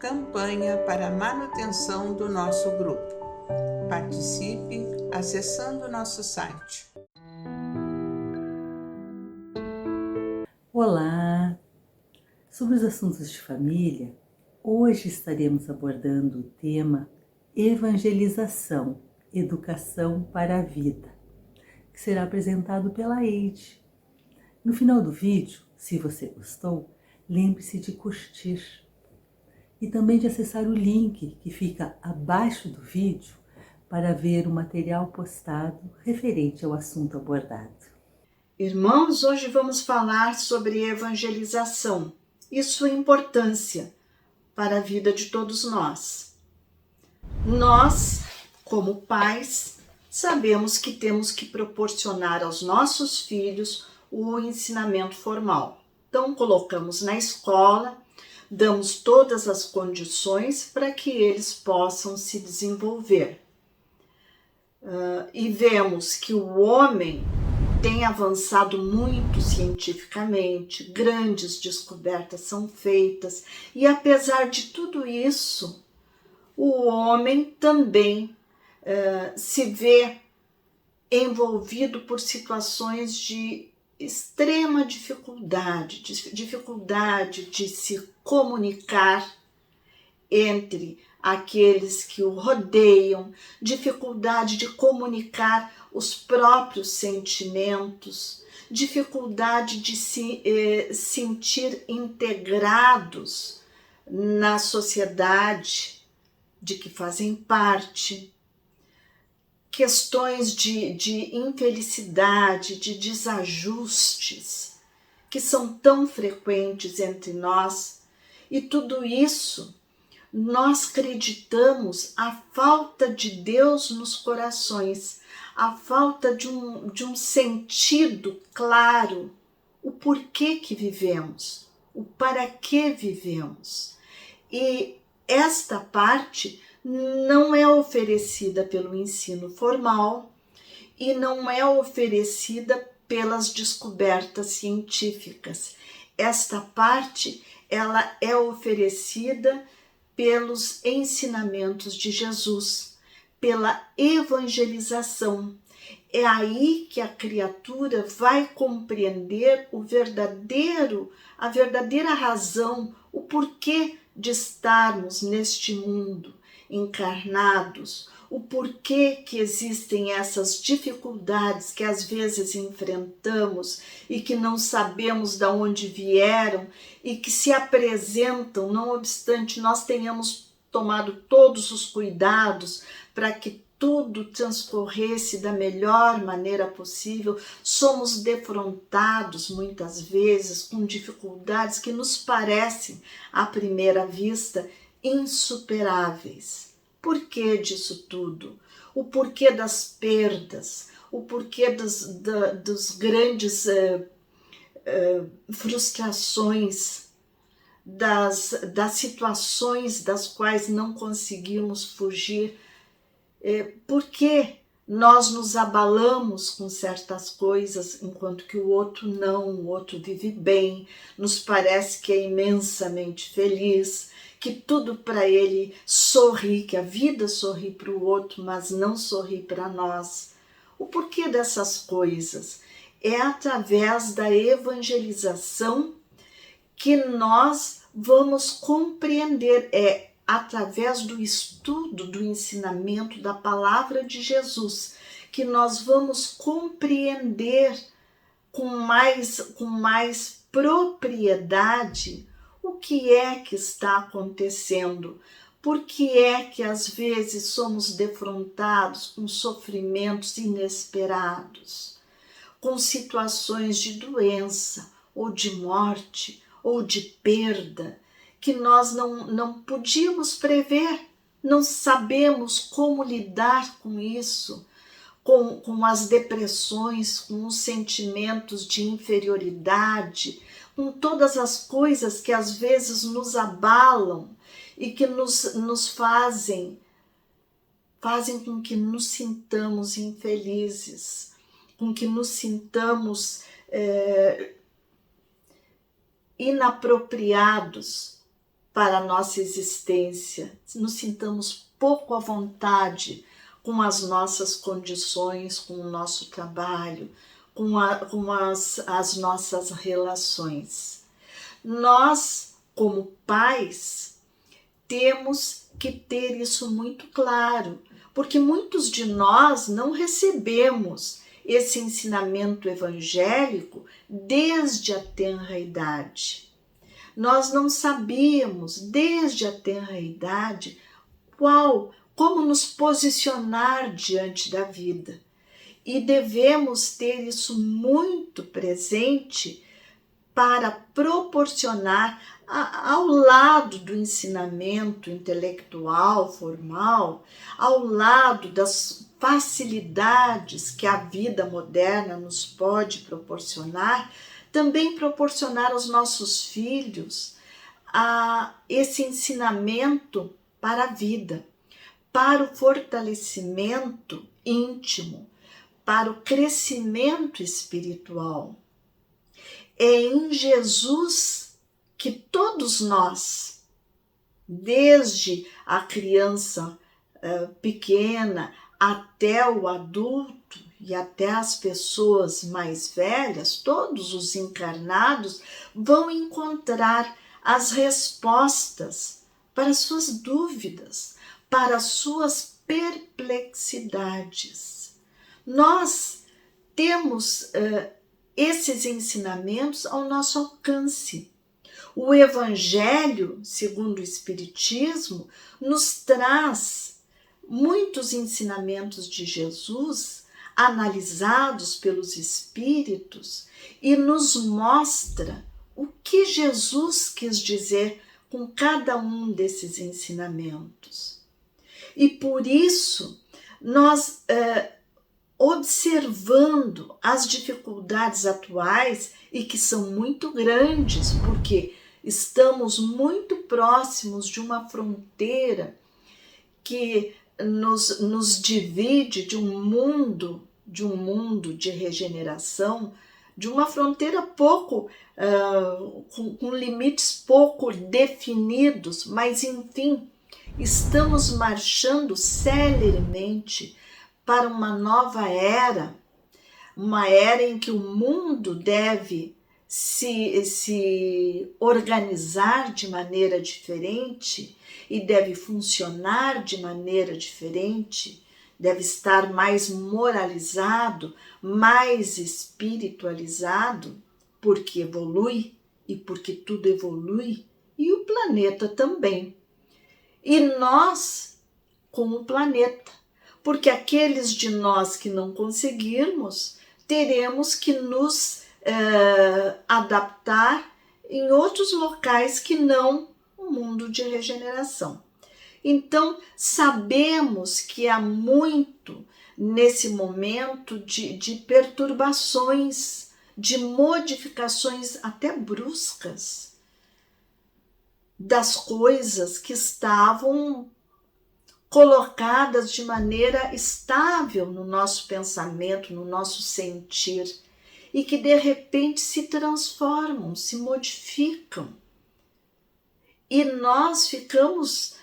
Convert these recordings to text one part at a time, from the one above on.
campanha para a manutenção do nosso grupo. Participe acessando nosso site. Olá! Sobre os assuntos de família, hoje estaremos abordando o tema Evangelização, Educação para a Vida, que será apresentado pela Eide. No final do vídeo, se você gostou, lembre-se de curtir e também de acessar o link que fica abaixo do vídeo para ver o material postado referente ao assunto abordado. Irmãos, hoje vamos falar sobre evangelização e sua importância para a vida de todos nós. Nós, como pais, sabemos que temos que proporcionar aos nossos filhos o ensinamento formal. Então, colocamos na escola, damos todas as condições para que eles possam se desenvolver. E vemos que o homem tem avançado muito cientificamente, grandes descobertas são feitas, e apesar de tudo isso, o homem também se vê envolvido por situações de extrema dificuldade de se comunicar entre aqueles que o rodeiam, dificuldade de comunicar os próprios sentimentos, dificuldade de se sentir integrados na sociedade de que fazem parte, questões de infelicidade, de desajustes, que são tão frequentes entre nós, e tudo isso nós acreditamos a falta de Deus nos corações, a falta de um sentido claro, o porquê que vivemos, o para que vivemos. E esta parte não é oferecida pelo ensino formal e não é oferecida pelas descobertas científicas. Esta parte, ela é oferecida pelos ensinamentos de Jesus, pela evangelização. É aí que a criatura vai compreender a verdadeira razão, o porquê de estarmos neste mundo encarnados, o porquê que existem essas dificuldades que às vezes enfrentamos e que não sabemos de onde vieram e que se apresentam, não obstante nós tenhamos tomado todos os cuidados para que tudo transcorresse da melhor maneira possível, somos defrontados muitas vezes com dificuldades que nos parecem, à primeira vista, insuperáveis. Por que disso tudo? O porquê das perdas, o porquê dos grandes frustrações, das situações das quais não conseguimos fugir. Por que nós nos abalamos com certas coisas enquanto que o outro não, o outro vive bem, nos parece que é imensamente feliz, que tudo para ele sorri, que a vida sorri para o outro, mas não sorri para nós. O porquê dessas coisas? É através da evangelização que nós vamos compreender, através do estudo, do ensinamento da palavra de Jesus, que nós vamos compreender com mais propriedade o que é que está acontecendo, por que é que às vezes somos defrontados com sofrimentos inesperados, com situações de doença, ou de morte, ou de perda, que nós não podíamos prever, não sabemos como lidar com isso, com as depressões, com os sentimentos de inferioridade, com todas as coisas que às vezes nos abalam e que nos fazem com que nos sintamos infelizes, com que nos sintamos inapropriados para a nossa existência, nos sintamos pouco à vontade com as nossas condições, com o nosso trabalho, com as nossas relações. Nós, como pais, temos que ter isso muito claro, porque muitos de nós não recebemos esse ensinamento evangélico desde a tenra idade. Nós não sabíamos desde a tenra idade como nos posicionar diante da vida. E devemos ter isso muito presente para proporcionar, ao lado do ensinamento intelectual, formal, ao lado das facilidades que a vida moderna nos pode proporcionar, também proporcionar aos nossos filhos esse ensinamento para a vida, para o fortalecimento íntimo, para o crescimento espiritual. É em Jesus que todos nós, desde a criança pequena até o adulto e até as pessoas mais velhas, todos os encarnados vão encontrar as respostas para as suas dúvidas, para as suas perplexidades. Nós temos esses ensinamentos ao nosso alcance. O Evangelho, segundo o Espiritismo, nos traz muitos ensinamentos de Jesus analisados pelos Espíritos e nos mostra o que Jesus quis dizer com cada um desses ensinamentos. E por isso, nós observando as dificuldades atuais e que são muito grandes, porque estamos muito próximos de uma fronteira que nos divide de um mundo de regeneração, de uma fronteira pouco, com limites pouco definidos, mas enfim, estamos marchando celeremente para uma nova era, uma era em que o mundo deve se organizar de maneira diferente e deve funcionar de maneira diferente, deve estar mais moralizado, mais espiritualizado, porque evolui e porque tudo evolui, e o planeta também. E nós com o planeta, porque aqueles de nós que não conseguirmos, teremos que nos adaptar em outros locais que não o mundo de regeneração. Então, sabemos que há muito nesse momento de perturbações, de modificações até bruscas das coisas que estavam colocadas de maneira estável no nosso pensamento, no nosso sentir, e que de repente se transformam, se modificam. E nós ficamos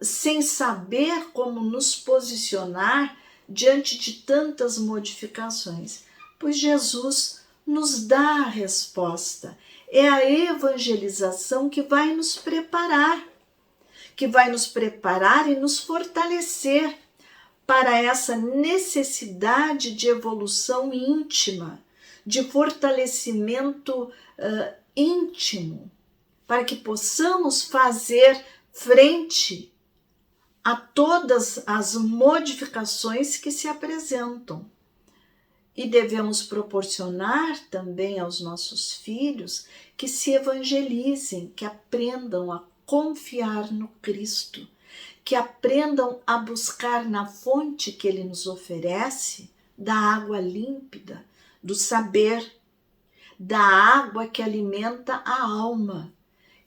sem saber como nos posicionar diante de tantas modificações, pois Jesus nos dá a resposta. É a evangelização que vai nos preparar e nos fortalecer para essa necessidade de evolução íntima, de fortalecimento íntimo, para que possamos fazer frente a todas as modificações que se apresentam. E devemos proporcionar também aos nossos filhos que se evangelizem, que aprendam a confiar no Cristo, que aprendam a buscar na fonte que Ele nos oferece, da água límpida, do saber, da água que alimenta a alma,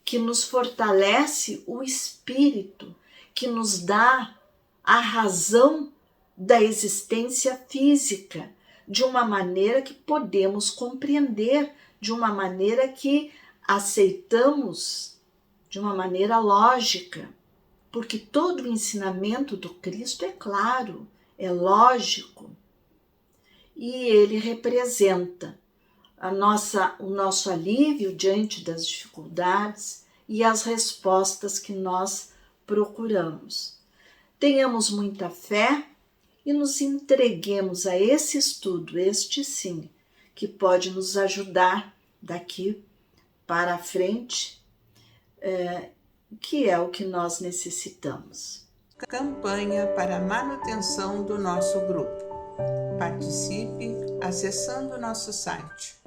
que nos fortalece o espírito, que nos dá a razão da existência física, de uma maneira que podemos compreender, de uma maneira que aceitamos de uma maneira lógica, porque todo o ensinamento do Cristo é claro, é lógico, e ele representa o nosso alívio diante das dificuldades e as respostas que nós procuramos. Tenhamos muita fé e nos entreguemos a esse estudo, este sim, que pode nos ajudar daqui para frente, que é o que nós necessitamos. Campanha para a manutenção do nosso grupo. Participe acessando nosso site.